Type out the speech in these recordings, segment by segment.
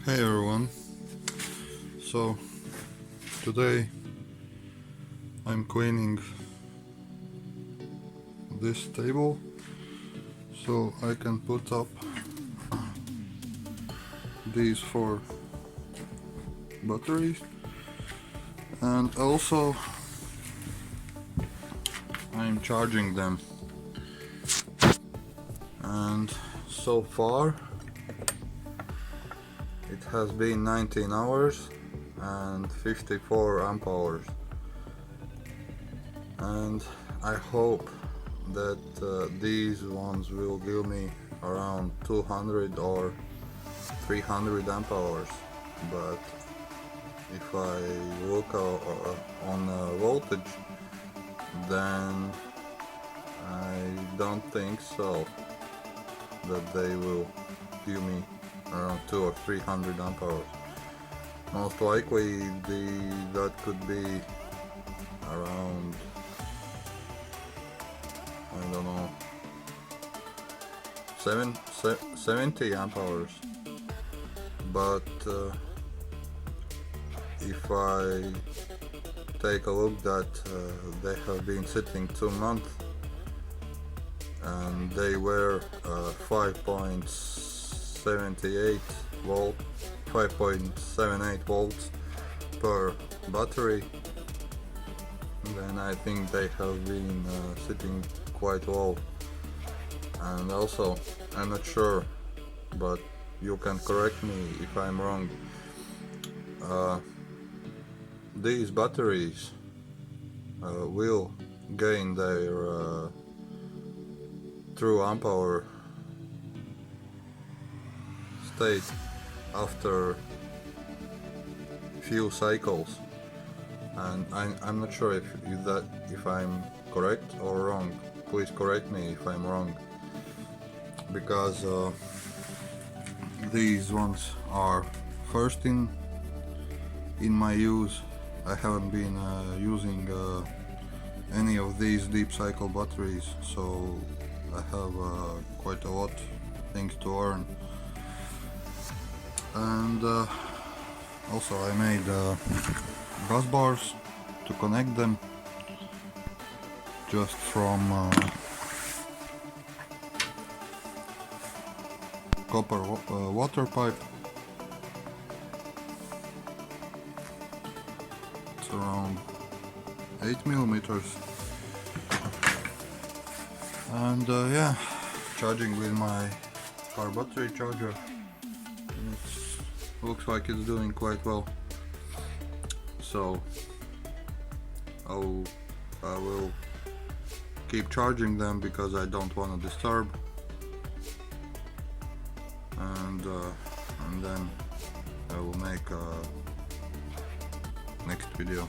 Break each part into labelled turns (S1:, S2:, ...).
S1: Hey everyone, so today I'm cleaning this table so I can put up these 4 batteries, and also I'm charging them, and so far it has been 19 hours and 54 amp hours, and I hope that these ones will give me around 200 or 300 amp hours. But if I look on voltage, then I don't think so that they will give me around 200 or 300 amp hours. Most likely that could be around, I don't know, 70 amp hours. But if I take a look that they have been sitting 2 months and they were 5.78 volts per battery, then I think they have been sitting quite well. And also, I'm not sure, but you can correct me if I'm wrong. These batteries will gain their true amp hour state after few cycles, and I'm not sure if I'm correct or wrong. Please correct me if I'm wrong, because these ones are first in my use. I haven't been using any of these deep cycle batteries, so I have quite a lot things to learn. And also I made bus bars to connect them just from copper water pipe. It's around 8 millimeters, and yeah, charging with my car battery charger. Looks like it's doing quite well, so I will keep charging them because I don't want to disturb, and then I will make a next video.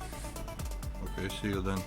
S1: Okay, see you then.